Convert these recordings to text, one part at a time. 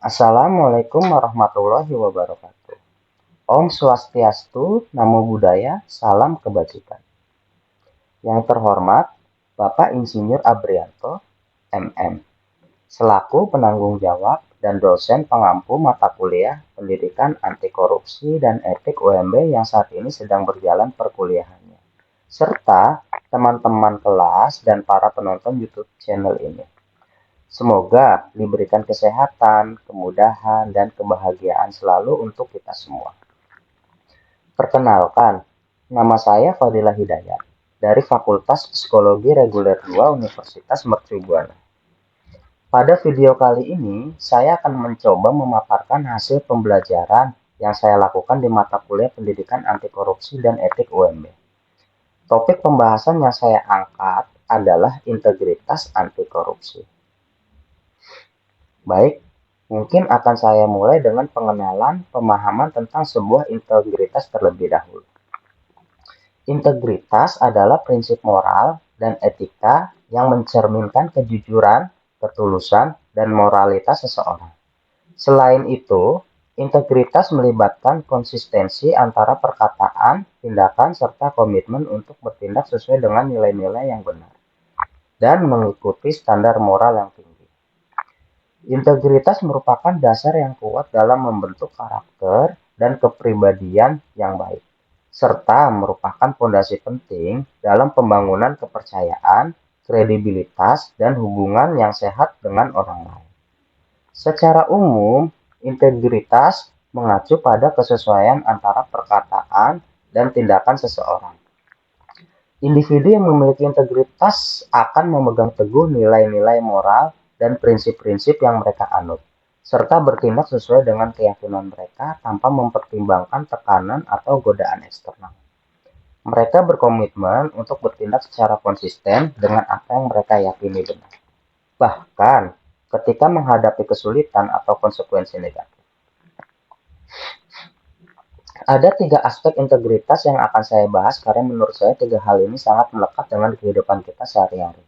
Assalamualaikum warahmatullahi wabarakatuh. Om Swastiastu, Namo Buddhaya, Salam Kebajikan. Yang terhormat, Bapak Insinyur Abrianto, MM, selaku penanggung jawab dan dosen pengampu mata kuliah Pendidikan Anti Korupsi dan Etik UMB yang saat ini sedang berjalan perkuliahannya, serta teman-teman kelas dan para penonton YouTube channel ini. Semoga diberikan kesehatan, kemudahan, dan kebahagiaan selalu untuk kita semua. Perkenalkan, nama saya Fadilah Hidayat dari Fakultas Psikologi Reguler 2 Universitas Mercubuana. Pada video kali ini, saya akan mencoba memaparkan hasil pembelajaran yang saya lakukan di mata kuliah Pendidikan Anti Korupsi dan Etik UMB. Topik pembahasan yang saya angkat adalah integritas anti korupsi. Baik, mungkin akan saya mulai dengan pengenalan pemahaman tentang sebuah integritas terlebih dahulu. Integritas adalah prinsip moral dan etika yang mencerminkan kejujuran, ketulusan, dan moralitas seseorang. Selain itu, integritas melibatkan konsistensi antara perkataan, tindakan, serta komitmen untuk bertindak sesuai dengan nilai-nilai yang benar dan mengikuti standar moral yang tinggi. Integritas merupakan dasar yang kuat dalam membentuk karakter dan kepribadian yang baik, serta merupakan fondasi penting dalam pembangunan kepercayaan, kredibilitas, dan hubungan yang sehat dengan orang lain. Secara umum, integritas mengacu pada kesesuaian antara perkataan dan tindakan seseorang. Individu yang memiliki integritas akan memegang teguh nilai-nilai moral dan prinsip-prinsip yang mereka anut, serta bertindak sesuai dengan keyakinan mereka tanpa mempertimbangkan tekanan atau godaan eksternal. Mereka berkomitmen untuk bertindak secara konsisten dengan apa yang mereka yakini benar, bahkan ketika menghadapi kesulitan atau konsekuensi negatif. Ada 3 aspek integritas yang akan saya bahas karena menurut saya 3 hal ini sangat melekat dengan kehidupan kita sehari-hari.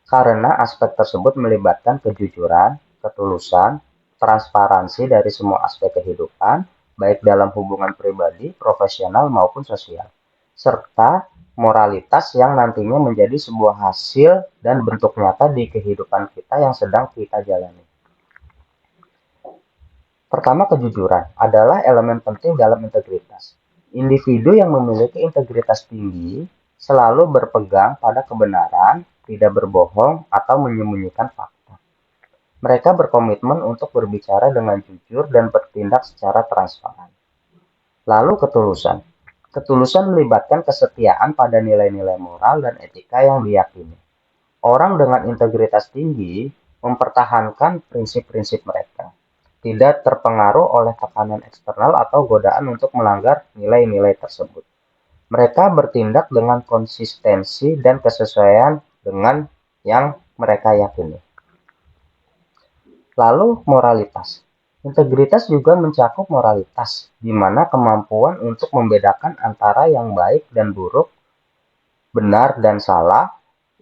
Karena aspek tersebut melibatkan kejujuran, ketulusan, transparansi dari semua aspek kehidupan, baik dalam hubungan pribadi, profesional, maupun sosial, serta moralitas yang nantinya menjadi sebuah hasil dan bentuk nyata di kehidupan kita yang sedang kita jalani. Pertama, kejujuran adalah elemen penting dalam integritas. Individu yang memiliki integritas tinggi selalu berpegang pada kebenaran, tidak berbohong, atau menyembunyikan fakta. Mereka berkomitmen untuk berbicara dengan jujur dan bertindak secara transparan. Lalu ketulusan. Ketulusan melibatkan kesetiaan pada nilai-nilai moral dan etika yang diyakini. Orang dengan integritas tinggi mempertahankan prinsip-prinsip mereka, tidak terpengaruh oleh tekanan eksternal atau godaan untuk melanggar nilai-nilai tersebut. Mereka bertindak dengan konsistensi dan kesesuaian dengan yang mereka yakini. Lalu moralitas. Integritas juga mencakup moralitas, di mana kemampuan untuk membedakan antara yang baik dan buruk, benar dan salah.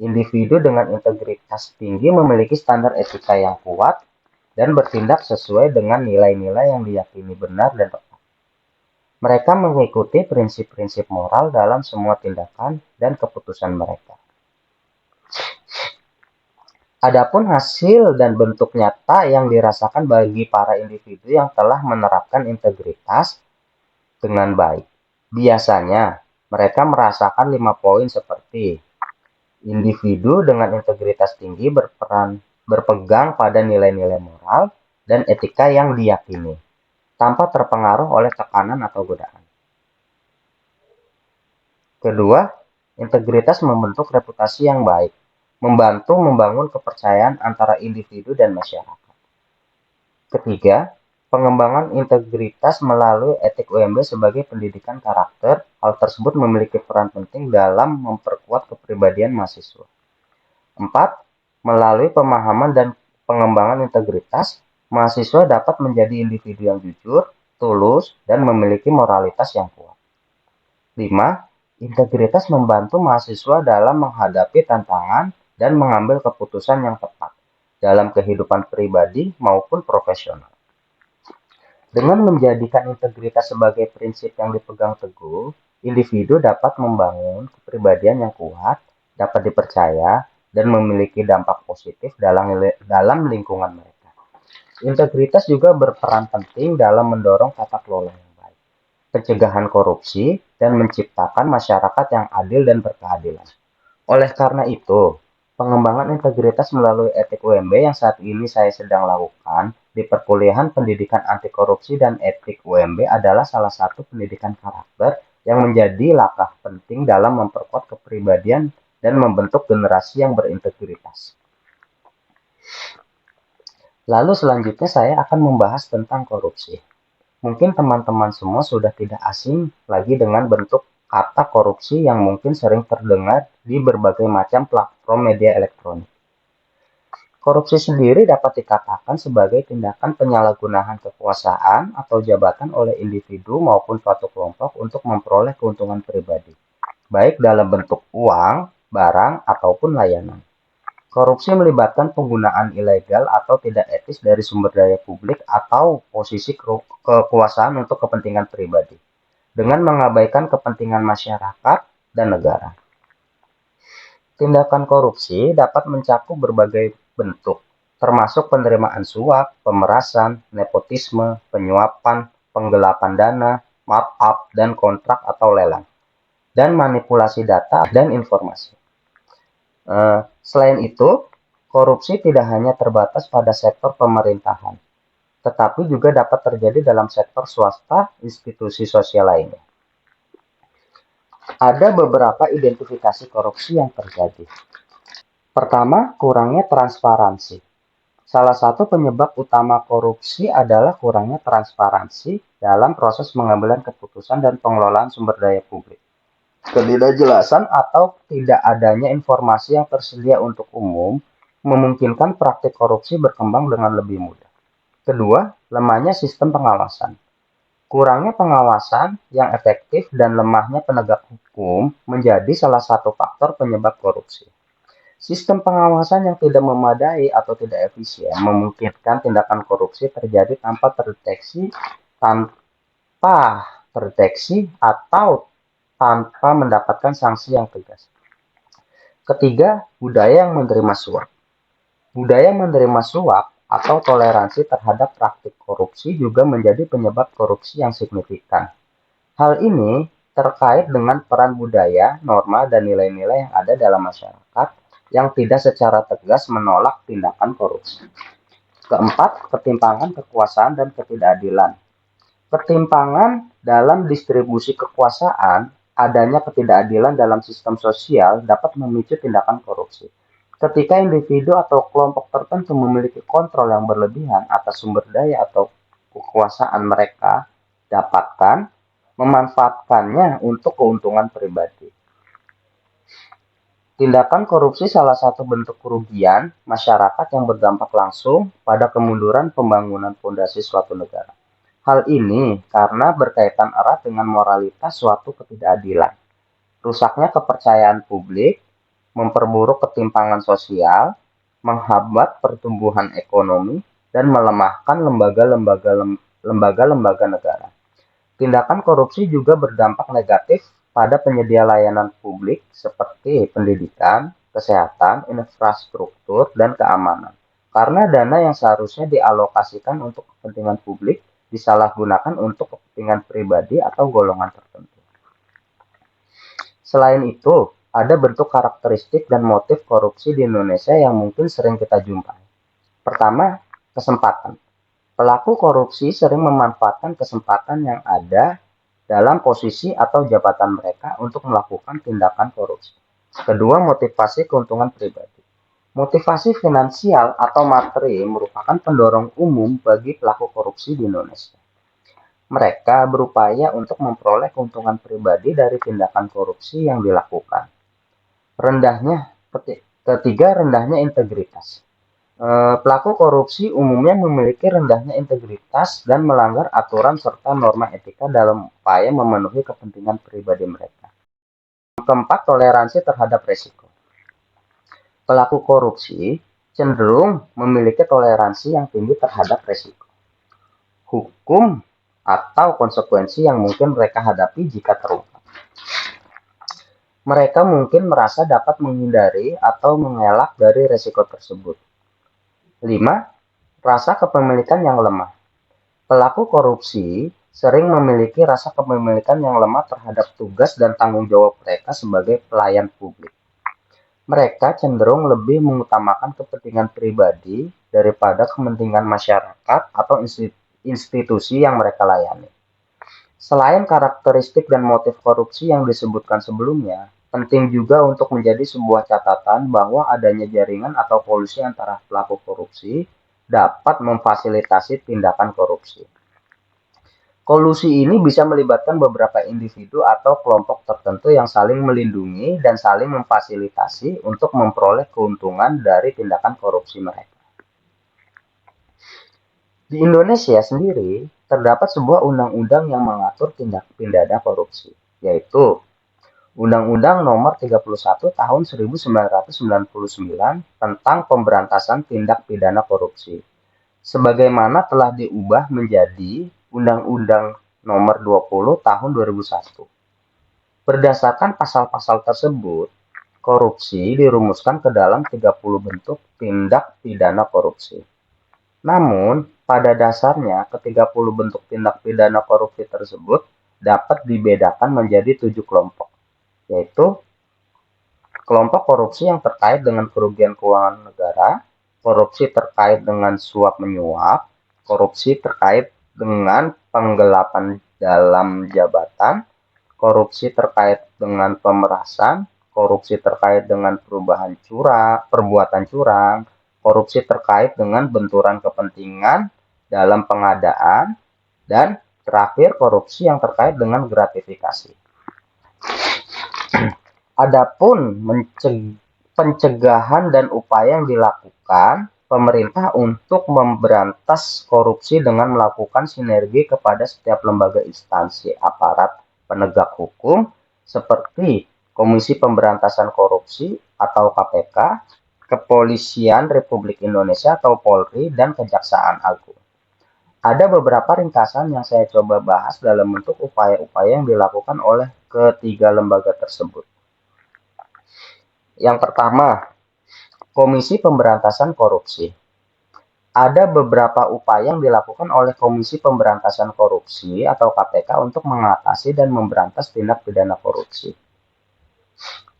Individu dengan integritas tinggi memiliki standar etika yang kuat dan bertindak sesuai dengan nilai-nilai yang diyakini benar dan tepat. Mereka mengikuti prinsip-prinsip moral dalam semua tindakan dan keputusan mereka. Adapun hasil dan bentuk nyata yang dirasakan bagi para individu yang telah menerapkan integritas dengan baik. Biasanya, mereka merasakan 5 poin seperti: individu dengan integritas tinggi berpegang pada nilai-nilai moral dan etika yang diyakini, tanpa terpengaruh oleh tekanan atau godaan. Kedua, integritas membentuk reputasi yang baik, membantu membangun kepercayaan antara individu dan masyarakat. Ketiga, pengembangan integritas melalui etik UMB sebagai pendidikan karakter. Hal tersebut memiliki peran penting dalam memperkuat kepribadian mahasiswa. 4. Melalui pemahaman dan pengembangan integritas, mahasiswa dapat menjadi individu yang jujur, tulus, dan memiliki moralitas yang kuat. 5. Integritas membantu mahasiswa dalam menghadapi tantangan dan mengambil keputusan yang tepat dalam kehidupan pribadi maupun profesional. Dengan menjadikan integritas sebagai prinsip yang dipegang teguh, individu dapat membangun kepribadian yang kuat, dapat dipercaya, dan memiliki dampak positif dalam lingkungan mereka. Integritas juga berperan penting dalam mendorong tata kelola yang baik, pencegahan korupsi, dan menciptakan masyarakat yang adil dan berkeadilan. Oleh karena itu, pengembangan integritas melalui etik UMB yang saat ini saya sedang lakukan di perkuliahan pendidikan anti korupsi dan etik UMB adalah salah satu pendidikan karakter yang menjadi langkah penting dalam memperkuat kepribadian dan membentuk generasi yang berintegritas. Lalu selanjutnya saya akan membahas tentang korupsi. Mungkin teman-teman semua sudah tidak asing lagi dengan bentuk kata korupsi yang mungkin sering terdengar di berbagai macam platform media elektronik. Korupsi sendiri dapat dikatakan sebagai tindakan penyalahgunaan kekuasaan atau jabatan oleh individu maupun suatu kelompok untuk memperoleh keuntungan pribadi, baik dalam bentuk uang, barang, ataupun layanan. Korupsi melibatkan penggunaan ilegal atau tidak etis dari sumber daya publik atau posisi kekuasaan untuk kepentingan pribadi, dengan mengabaikan kepentingan masyarakat dan negara. Tindakan korupsi dapat mencakup berbagai bentuk, termasuk penerimaan suap, pemerasan, nepotisme, penyuapan, penggelapan dana, markup dan kontrak atau lelang, dan manipulasi data dan informasi. Selain itu, korupsi tidak hanya terbatas pada sektor pemerintahan, tetapi juga dapat terjadi dalam sektor swasta, institusi sosial lainnya. Ada beberapa identifikasi korupsi yang terjadi. Pertama, kurangnya transparansi. Salah satu penyebab utama korupsi adalah kurangnya transparansi dalam proses pengambilan keputusan dan pengelolaan sumber daya publik. Ketidakjelasan atau tidak adanya informasi yang tersedia untuk umum memungkinkan praktik korupsi berkembang dengan lebih mudah. Kedua, lemahnya sistem pengawasan. Kurangnya pengawasan yang efektif dan lemahnya penegak hukum menjadi salah satu faktor penyebab korupsi. Sistem pengawasan yang tidak memadai atau tidak efisien memungkinkan tindakan korupsi terjadi tanpa terdeteksi atau tanpa mendapatkan sanksi yang tegas. Ketiga, budaya yang menerima suap. Budaya menerima suap atau toleransi terhadap praktik korupsi juga menjadi penyebab korupsi yang signifikan. Hal ini terkait dengan peran budaya, norma, dan nilai-nilai yang ada dalam masyarakat yang tidak secara tegas menolak tindakan korupsi. Keempat, ketimpangan kekuasaan dan ketidakadilan. Ketimpangan dalam distribusi kekuasaan, adanya ketidakadilan dalam sistem sosial dapat memicu tindakan korupsi. Ketika individu atau kelompok tertentu memiliki kontrol yang berlebihan atas sumber daya atau kekuasaan mereka dapatkan, memanfaatkannya untuk keuntungan pribadi. Tindakan korupsi salah satu bentuk kerugian masyarakat yang berdampak langsung pada kemunduran pembangunan fondasi suatu negara. Hal ini karena berkaitan erat dengan moralitas suatu ketidakadilan, rusaknya kepercayaan publik, memperburuk ketimpangan sosial, menghambat pertumbuhan ekonomi, dan melemahkan lembaga-lembaga negara. Tindakan korupsi juga berdampak negatif pada penyedia layanan publik seperti pendidikan, kesehatan, infrastruktur, dan keamanan. Karena dana yang seharusnya dialokasikan untuk kepentingan publik disalahgunakan untuk kepentingan pribadi atau golongan tertentu. Selain itu, ada bentuk karakteristik dan motif korupsi di Indonesia yang mungkin sering kita jumpai. Pertama, kesempatan. Pelaku korupsi sering memanfaatkan kesempatan yang ada dalam posisi atau jabatan mereka untuk melakukan tindakan korupsi. Kedua, motivasi keuntungan pribadi. Motivasi finansial atau materi merupakan pendorong umum bagi pelaku korupsi di Indonesia. Mereka berupaya untuk memperoleh keuntungan pribadi dari tindakan korupsi yang dilakukan. Ketiga, rendahnya integritas. Pelaku korupsi umumnya memiliki rendahnya integritas dan melanggar aturan serta norma etika dalam upaya memenuhi kepentingan pribadi mereka. Keempat, toleransi terhadap risiko. Pelaku korupsi cenderung memiliki toleransi yang tinggi terhadap risiko. hukum atau konsekuensi yang mungkin mereka hadapi jika terungkap. Mereka mungkin merasa dapat menghindari atau mengelak dari resiko tersebut. 5. Rasa kepemilikan yang lemah. Pelaku korupsi sering memiliki rasa kepemilikan yang lemah terhadap tugas dan tanggung jawab mereka sebagai pelayan publik. Mereka cenderung lebih mengutamakan kepentingan pribadi daripada kepentingan masyarakat atau institusi yang mereka layani. Selain karakteristik dan motif korupsi yang disebutkan sebelumnya, penting juga untuk menjadi sebuah catatan bahwa adanya jaringan atau kolusi antara pelaku korupsi dapat memfasilitasi tindakan korupsi. Kolusi ini bisa melibatkan beberapa individu atau kelompok tertentu yang saling melindungi dan saling memfasilitasi untuk memperoleh keuntungan dari tindakan korupsi mereka. Di Indonesia sendiri, terdapat sebuah undang-undang yang mengatur tindak pidana korupsi, yaitu Undang-Undang Nomor 31 Tahun 1999 tentang Pemberantasan Tindak Pidana Korupsi, sebagaimana telah diubah menjadi Undang-Undang Nomor 20 Tahun 2001. Berdasarkan pasal-pasal tersebut, korupsi dirumuskan ke dalam 30 bentuk tindak pidana korupsi. Namun, pada dasarnya, ke-30 bentuk tindak pidana korupsi tersebut dapat dibedakan menjadi 7 kelompok, yaitu kelompok korupsi yang terkait dengan kerugian keuangan negara, korupsi terkait dengan suap-menyuap, korupsi terkait dengan penggelapan dalam jabatan, korupsi terkait dengan pemerasan, korupsi terkait dengan perbuatan curang, korupsi terkait dengan benturan kepentingan dalam pengadaan, dan terakhir korupsi yang terkait dengan gratifikasi. Adapun pencegahan dan upaya yang dilakukan pemerintah untuk memberantas korupsi dengan melakukan sinergi kepada setiap lembaga instansi aparat penegak hukum seperti Komisi Pemberantasan Korupsi atau KPK, Kepolisian Republik Indonesia atau Polri, dan Kejaksaan Agung. Ada beberapa ringkasan yang saya coba bahas dalam bentuk upaya-upaya yang dilakukan oleh ketiga lembaga tersebut. Yang pertama, Komisi Pemberantasan Korupsi. Ada beberapa upaya yang dilakukan oleh Komisi Pemberantasan Korupsi atau KPK untuk mengatasi dan memberantas tindak pidana korupsi.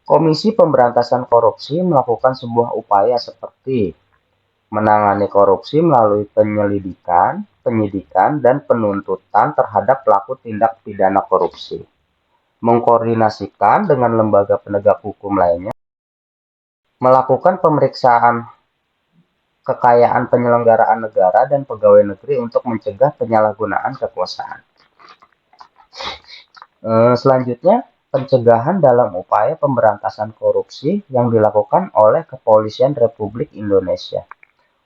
Komisi Pemberantasan Korupsi melakukan sebuah upaya seperti menangani korupsi melalui penyelidikan, penyidikan, dan penuntutan terhadap pelaku tindak pidana korupsi, mengkoordinasikan dengan lembaga penegak hukum lainnya, melakukan pemeriksaan kekayaan penyelenggaraan negara dan pegawai negeri untuk mencegah penyalahgunaan kekuasaan. Selanjutnya, pencegahan dalam upaya pemberantasan korupsi yang dilakukan oleh Kepolisian Republik Indonesia.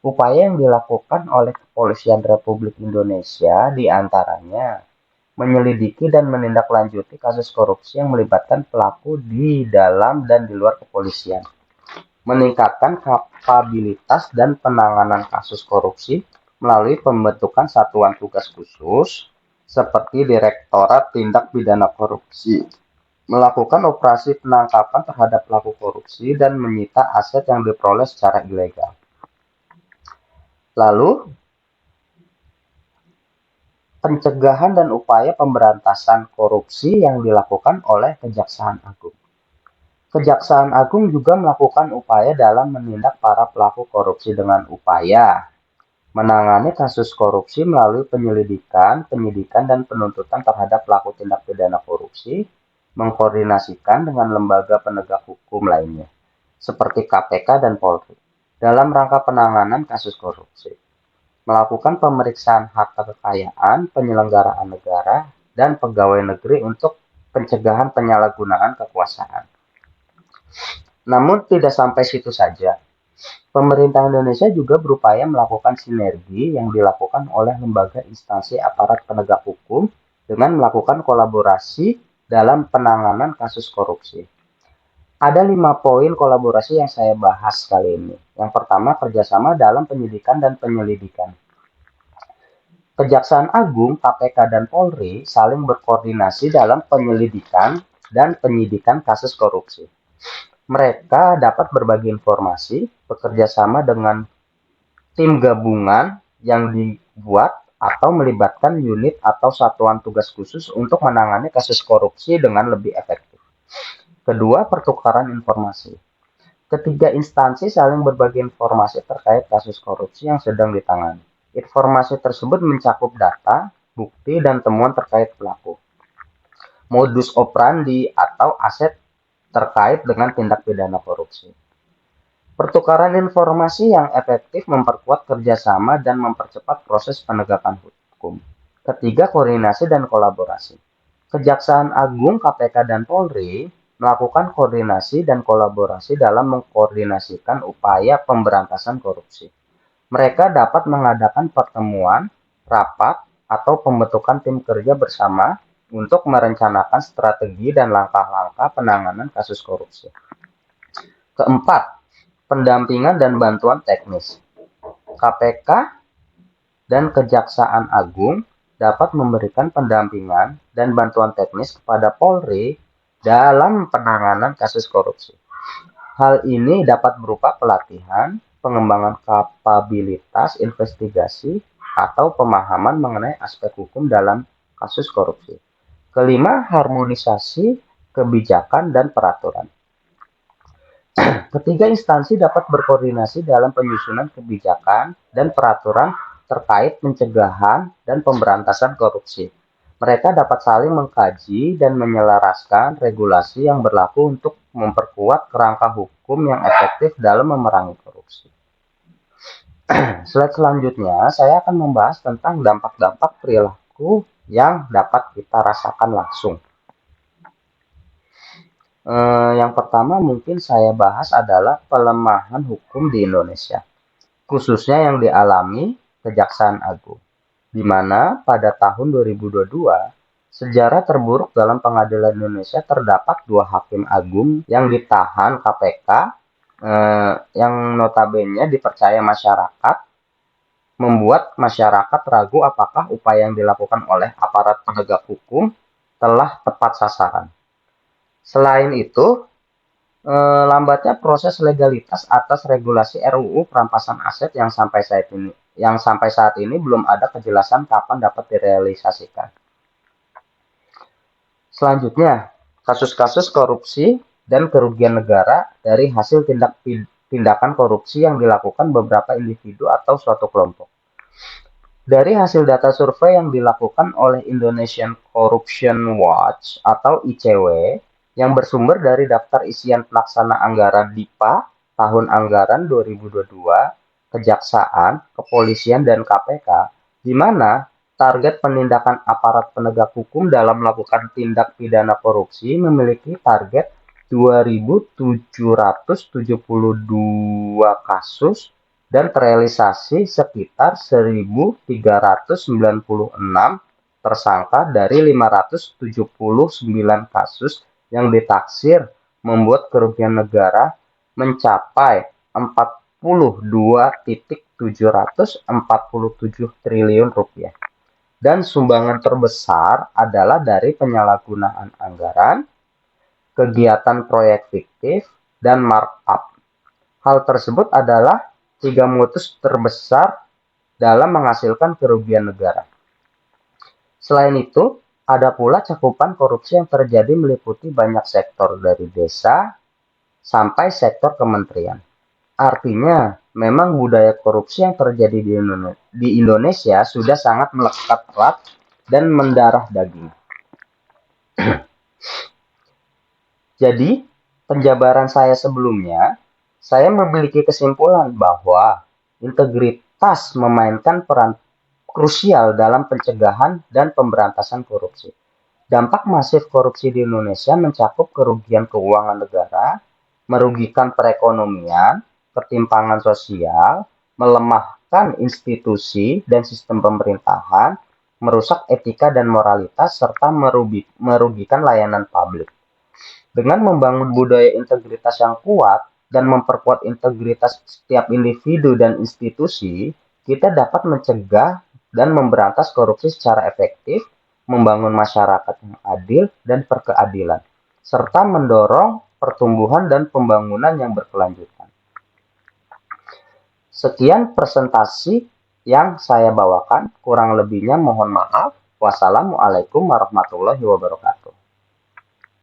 Upaya yang dilakukan oleh Kepolisian Republik Indonesia diantaranya menyelidiki dan menindaklanjuti kasus korupsi yang melibatkan pelaku di dalam dan di luar kepolisian, meningkatkan kapabilitas dan penanganan kasus korupsi melalui pembentukan satuan tugas khusus seperti Direktorat Tindak Pidana Korupsi, melakukan operasi penangkapan terhadap pelaku korupsi dan menyita aset yang diperoleh secara ilegal. Lalu, pencegahan dan upaya pemberantasan korupsi yang dilakukan oleh Kejaksaan Agung. Kejaksaan Agung juga melakukan upaya dalam menindak para pelaku korupsi dengan upaya menangani kasus korupsi melalui penyelidikan, penyidikan, dan penuntutan terhadap pelaku tindak pidana korupsi, mengkoordinasikan dengan lembaga penegak hukum lainnya, seperti KPK dan Polri, dalam rangka penanganan kasus korupsi, melakukan pemeriksaan harta kekayaan, penyelenggaraan negara, dan pegawai negeri untuk pencegahan penyalahgunaan kekuasaan. Namun tidak sampai situ saja. Pemerintah Indonesia juga berupaya melakukan sinergi yang dilakukan oleh lembaga instansi aparat penegak hukum dengan melakukan kolaborasi dalam penanganan kasus korupsi. Ada 5 poin kolaborasi yang saya bahas kali ini. Yang pertama, kerjasama dalam penyidikan dan penyelidikan. Kejaksaan Agung, KPK, dan Polri saling berkoordinasi dalam penyelidikan dan penyidikan kasus korupsi. Mereka dapat berbagi informasi, bekerja sama dengan tim gabungan yang dibuat atau melibatkan unit atau satuan tugas khusus untuk menangani kasus korupsi dengan lebih efektif. Kedua, pertukaran informasi. Ketiga instansi saling berbagi informasi terkait kasus korupsi yang sedang ditangani. Informasi tersebut mencakup data, bukti, dan temuan terkait pelaku, modus operandi, atau aset terkait dengan tindak pidana korupsi. Pertukaran informasi yang efektif memperkuat kerjasama dan mempercepat proses penegakan hukum. Ketiga, koordinasi dan kolaborasi. Kejaksaan Agung, KPK, dan Polri melakukan koordinasi dan kolaborasi dalam mengkoordinasikan upaya pemberantasan korupsi. Mereka dapat mengadakan pertemuan, rapat, atau pembentukan tim kerja bersama untuk merencanakan strategi dan langkah-langkah penanganan kasus korupsi. Keempat, pendampingan dan bantuan teknis. KPK dan Kejaksaan Agung dapat memberikan pendampingan dan bantuan teknis kepada Polri dalam penanganan kasus korupsi. Hal ini dapat berupa pelatihan, pengembangan kapabilitas investigasi, atau pemahaman mengenai aspek hukum dalam kasus korupsi. Kelima, harmonisasi kebijakan dan peraturan. Ketiga instansi dapat berkoordinasi dalam penyusunan kebijakan dan peraturan terkait pencegahan dan pemberantasan korupsi. Mereka dapat saling mengkaji dan menyelaraskan regulasi yang berlaku untuk memperkuat kerangka hukum yang efektif dalam memerangi korupsi. Slide selanjutnya, saya akan membahas tentang dampak-dampak perilaku yang dapat kita rasakan langsung. Yang pertama mungkin saya bahas adalah pelemahan hukum di Indonesia, khususnya yang dialami Kejaksaan Agung, di mana pada tahun 2022, sejarah terburuk dalam pengadilan Indonesia terdapat 2 hakim agung yang ditahan KPK, yang notabene dipercaya masyarakat, membuat masyarakat ragu apakah upaya yang dilakukan oleh aparat penegak hukum telah tepat sasaran. Selain itu, lambatnya proses legalitas atas regulasi RUU perampasan aset yang sampai saat ini belum ada kejelasan kapan dapat direalisasikan. Selanjutnya, kasus-kasus korupsi dan kerugian negara dari hasil tindakan korupsi yang dilakukan beberapa individu atau suatu kelompok. Dari hasil data survei yang dilakukan oleh Indonesian Corruption Watch atau ICW, yang bersumber dari daftar isian pelaksana anggaran DIPA tahun anggaran 2022, Kejaksaan, Kepolisian, dan KPK, di mana target penindakan aparat penegak hukum dalam melakukan tindak pidana korupsi memiliki target 2.772 kasus dan terrealisasi sekitar 1.396 tersangka dari 579 kasus yang ditaksir membuat kerugian negara mencapai 42.747 triliun rupiah. Dan sumbangan terbesar adalah dari penyalahgunaan anggaran, kegiatan proyek fiktif, dan markup. Hal tersebut adalah 3 modus terbesar dalam menghasilkan kerugian negara. Selain itu, ada pula cakupan korupsi yang terjadi meliputi banyak sektor dari desa sampai sektor kementerian. Artinya, memang budaya korupsi yang terjadi di Indonesia sudah sangat melekat erat dan mendarah daging. Jadi, penjabaran saya sebelumnya, saya memiliki kesimpulan bahwa integritas memainkan peran krusial dalam pencegahan dan pemberantasan korupsi. Dampak masif korupsi di Indonesia mencakup kerugian keuangan negara, merugikan perekonomian, ketimpangan sosial, melemahkan institusi dan sistem pemerintahan, merusak etika dan moralitas, serta merugikan layanan publik. Dengan membangun budaya integritas yang kuat dan memperkuat integritas setiap individu dan institusi, kita dapat mencegah dan memberantas korupsi secara efektif, membangun masyarakat yang adil dan berkeadilan, serta mendorong pertumbuhan dan pembangunan yang berkelanjutan. Sekian presentasi yang saya bawakan, kurang lebihnya mohon maaf. Wassalamualaikum warahmatullahi wabarakatuh.